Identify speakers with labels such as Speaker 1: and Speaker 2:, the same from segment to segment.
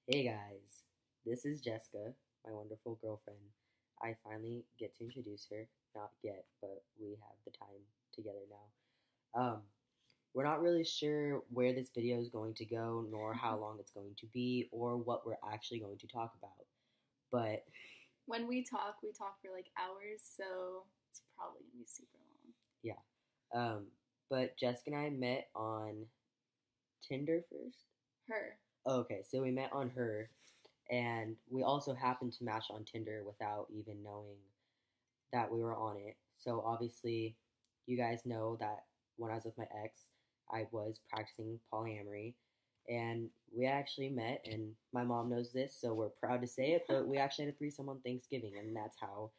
Speaker 1: Hey guys, this is Jessica, my wonderful girlfriend. I finally get to introduce her. Not yet, but we have the time together now. We're not really sure where this video is going to go, nor how long it's going to be, or what we're actually going to talk about. But
Speaker 2: When we talk for like hours, so it's probably gonna be super long.
Speaker 1: yeah, but Jessica and I met on Tinder first.
Speaker 2: Her.
Speaker 1: Okay, so we met on her, and we also happened to match on Tinder without even knowing that we were on it. So obviously, you guys know that when I was with my ex, I was practicing polyamory, and we actually met. And my mom knows this, so we're proud to say it. But we actually had a threesome on Thanksgiving, and that's how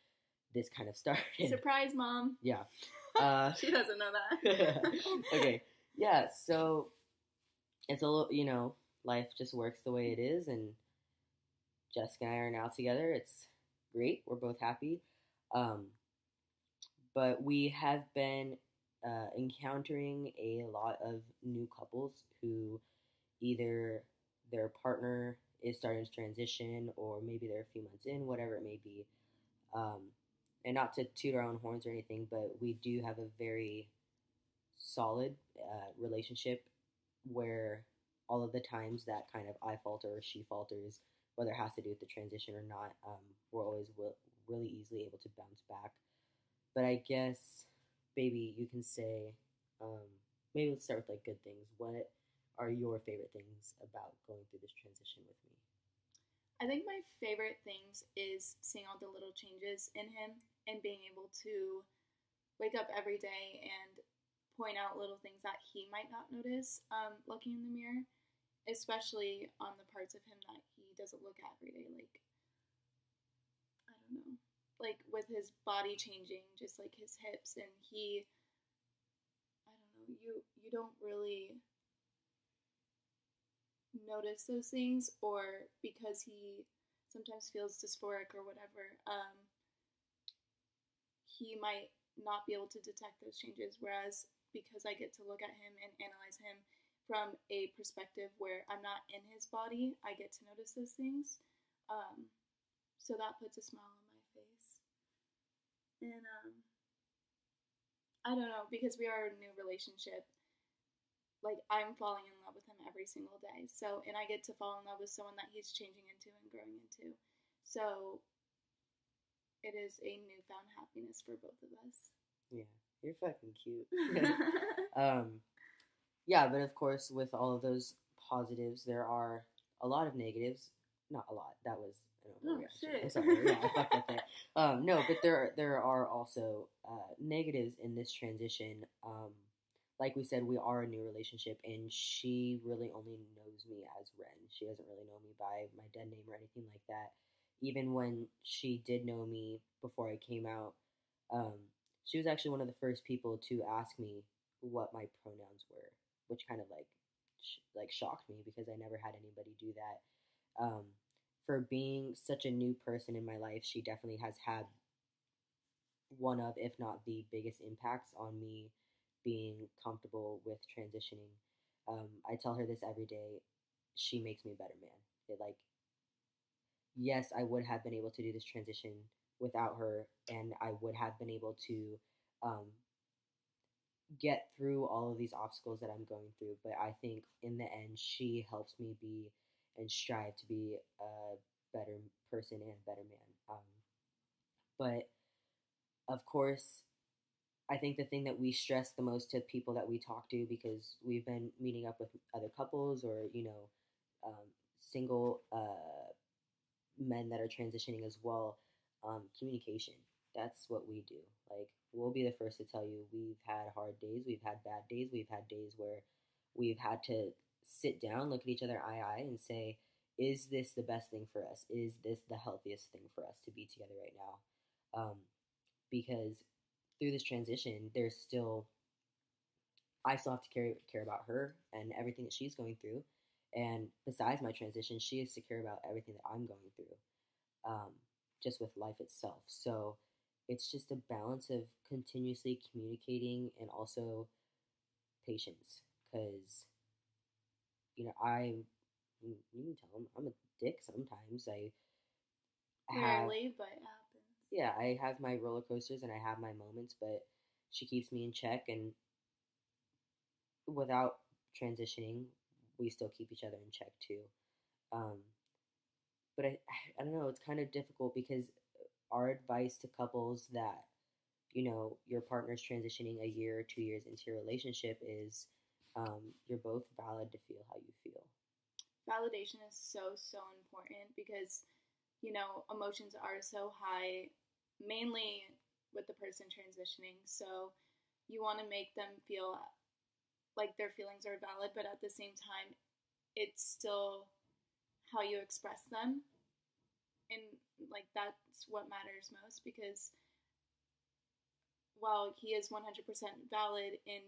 Speaker 1: this kind of started.
Speaker 2: Surprise, Mom.
Speaker 1: Yeah.
Speaker 2: She doesn't know that.
Speaker 1: Okay. Yeah. So it's a little, life just works the way it is, and Jessica and I are now together. It's great. We're both happy. Um, but we have been encountering a lot of new couples who either their partner is starting to transition or maybe they're a few months in, whatever it may be. Um, and not to toot our own horns or anything, but we do have a very solid relationship where all of the times that kind of I falter or she falters, whether it has to do with the transition or not, we're always really easily able to bounce back. But I guess, baby, you can say, um, maybe let's start with like good things. What are your favorite things about going through this transition with me?
Speaker 2: I think my favorite things is seeing all the little changes in him and being able to wake up every day and point out little things that he might not notice looking in the mirror, especially on the parts of him that he doesn't look at every day. Like, I don't know, like with his body changing, just like his hips, and I don't know, you don't really notice those things, or because he sometimes feels dysphoric or whatever, he might not be able to detect those changes, whereas because I get to look at him and analyze him from a perspective where I'm not in his body, I get to notice those things. So that puts a smile on my face. And I don't know, because we are in a new relationship, like I'm falling in love with him every single day. So, and I get to fall in love with someone that he's changing into and growing into. So it is a newfound happiness for both of us.
Speaker 1: Yeah, you're fucking cute. Yeah, but of course, with all of those positives, there are a lot of negatives. Not a lot. That was an overreaction.
Speaker 2: Shit.
Speaker 1: I'm sorry. Yeah, I fucked up there. No, but there are also negatives in this transition. Like we said, we are a new relationship, and she really only knows me as Ren. She doesn't really know me by my dead name or anything like that. Even when she did know me before I came out, um, she was actually one of the first people to ask me what my pronouns were, which kind of like shocked me because I never had anybody do that. For being such a new person in my life, she definitely has had one of, if not the biggest impacts on me being comfortable with transitioning. I tell her this every day. She makes me a better man. Yes, I would have been able to do this transition without her, and I would have been able to um, get through all of these obstacles that I'm going through. But I think in the end, she helps me be and strive to be a better person and better man. But of course, I think the thing that we stress the most to people that we talk to, because we've been meeting up with other couples or, single men that are transitioning as well, communication. That's what we do. Like, we'll be the first to tell you we've had hard days, we've had bad days, we've had days where we've had to sit down, look at each other eye to eye, and say, is this the best thing for us? Is this the healthiest thing for us to be together right now? Because through this transition, I still have to care about her and everything that she's going through. And besides my transition, she has to care about everything that I'm going through, just with life itself. So it's just a balance of continuously communicating and also patience. Because, I you can tell him I'm a dick sometimes. I have,
Speaker 2: Rarely, but it happens.
Speaker 1: yeah, I have my roller coasters and I have my moments, but she keeps me in check, and without transitioning, we still keep each other in check too. Um, but I don't know. It's kind of difficult because our advice to couples that your partner's transitioning a year or 2 years into your relationship is you're both valid to feel how you feel.
Speaker 2: Validation is so important because emotions are so high, mainly with the person transitioning. So you want to make them feel like their feelings are valid, but at the same time, it's still how you express them. And like that's what matters most because while he is 100% valid in,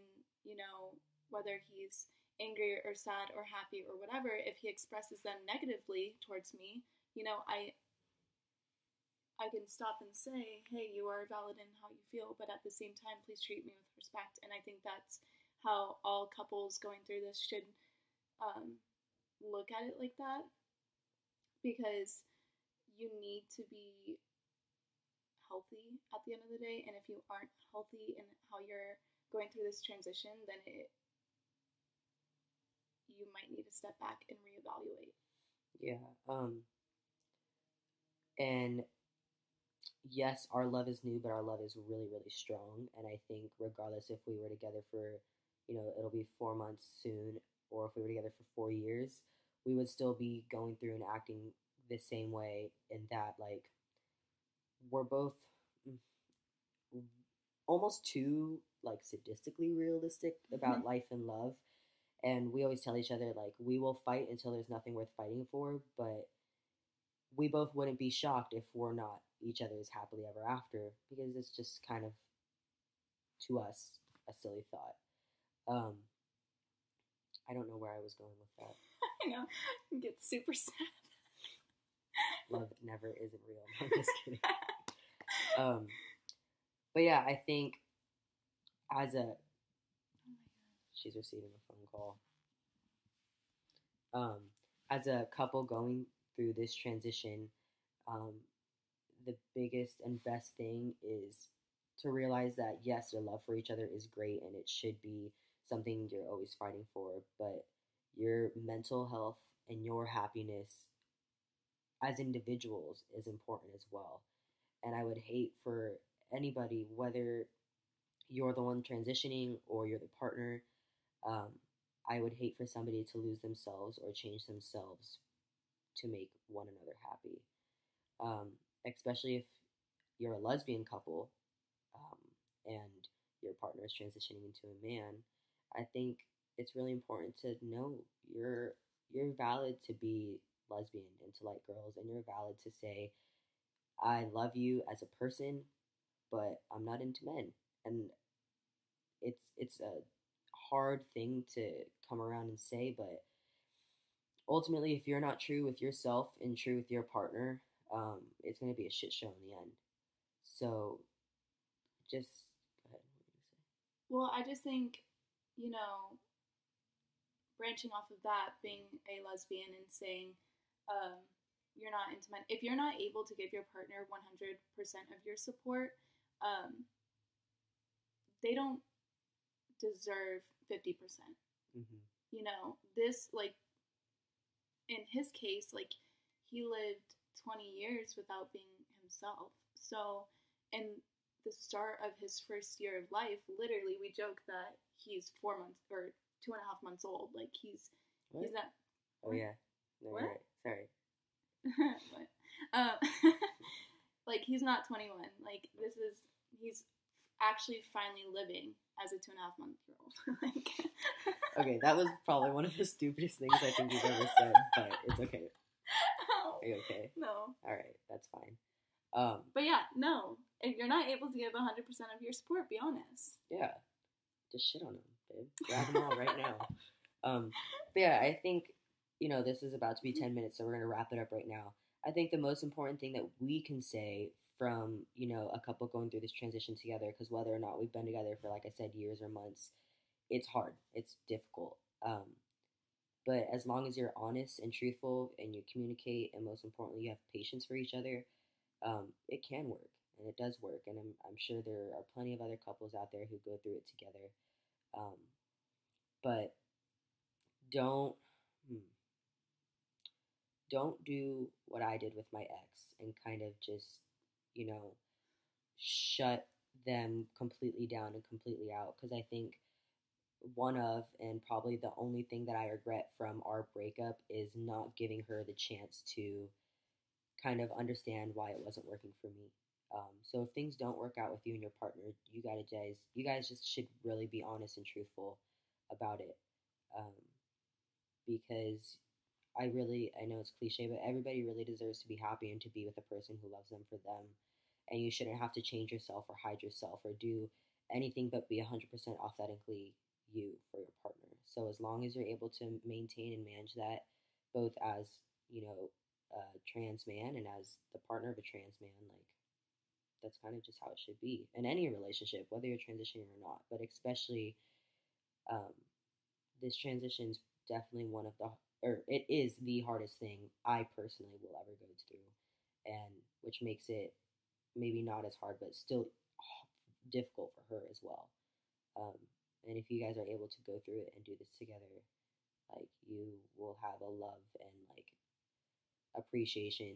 Speaker 2: whether he's angry or sad or happy or whatever, if he expresses them negatively towards me, I can stop and say, hey, you are valid in how you feel, but at the same time, please treat me with respect. And I think that's how all couples going through this should look at it like that, because you need to be healthy at the end of the day. And if you aren't healthy in how you're going through this transition, then you might need to step back and reevaluate.
Speaker 1: Yeah. And yes, our love is new, but our love is really, really strong. And I think regardless if we were together for, it'll be 4 months soon, or if we were together for 4 years, we would still be going through and acting the same way in that, like, we're both almost too, like, sadistically realistic about life and love. And we always tell each other, like, we will fight until there's nothing worth fighting for, but we both wouldn't be shocked if we're not each other's happily ever after, because it's just kind of, to us, a silly thought. I don't know where I was going with that.
Speaker 2: I know. I get super sad.
Speaker 1: Love never isn't real. No, I'm just kidding. But yeah, I think she's receiving a phone call. As a couple going through this transition, the biggest and best thing is to realize that yes, your love for each other is great and it should be something you're always fighting for, but your mental health and your happiness as individuals is important as well. And I would hate for anybody, whether you're the one transitioning or you're the partner, I would hate for somebody to lose themselves or change themselves to make one another happy. Especially if you're a lesbian couple and your partner is transitioning into a man, I think it's really important to know you're valid to be lesbian and to like girls, and you're valid to say I love you as a person, but I'm not into men. And it's a hard thing to come around and say, but ultimately, if you're not true with yourself and true with your partner, it's going to be a shit show in the end. So, just go ahead. What were you going to say?
Speaker 2: Well, I just think, branching off of that, being a lesbian and saying you're not into men, if you're not able to give your partner 100% of your support, they don't deserve 50%.
Speaker 1: Mm-hmm.
Speaker 2: This, like, in his case, like, he lived 20 years without being himself. So, in the start of his first year of life, literally, we joke that he's 4 months or 2.5 months old. Like, he's not.
Speaker 1: Oh, yeah. No,
Speaker 2: what?
Speaker 1: You're right. Sorry.
Speaker 2: What? Like, he's not 21. Like, he's actually finally living as a 2.5-month-old. Like,
Speaker 1: okay, that was probably one of the stupidest things I think you've ever said, but it's okay.
Speaker 2: Oh,
Speaker 1: Are you okay?
Speaker 2: no.
Speaker 1: Alright, that's fine.
Speaker 2: But yeah, no. If you're not able to give 100% of your support, be honest.
Speaker 1: Yeah. Just shit on him, babe. Grab them all right now. But yeah, I think, this is about to be 10 minutes, so we're going to wrap it up right now. I think the most important thing that we can say from, a couple going through this transition together, because whether or not we've been together for, like I said, years or months, it's hard. It's difficult. But as long as you're honest and truthful and you communicate, and most importantly, you have patience for each other, it can work and it does work. And I'm sure there are plenty of other couples out there who go through it together. Um, but don't hmm, don't do what I did with my ex and kind of just, you know, shut them completely down and completely out. Because I think one of, and probably the only thing that I regret from our breakup is not giving her the chance to kind of understand why it wasn't working for me. So if things don't work out with you and your partner, you guys just should really be honest and truthful about it. Um, because I know it's cliche, but everybody really deserves to be happy and to be with a person who loves them for them. And you shouldn't have to change yourself or hide yourself or do anything but be 100% authentically you for your partner. So as long as you're able to maintain and manage that, both as, you know, a trans man and as the partner of a trans man, like that's kind of just how it should be in any relationship, whether you're transitioning or not. But especially um, this transition's definitely one of the, or it is the hardest thing I personally will ever go through, and which makes it maybe not as hard, but still difficult for her as well. Um, and if you guys are able to go through it and do this together, like you will have a love and like appreciation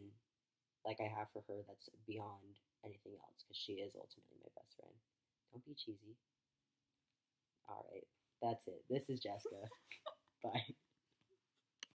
Speaker 1: like I have for her that's beyond anything else because she is ultimately my best friend. Don't be cheesy. All right, that's it. This is Jessica. Bye.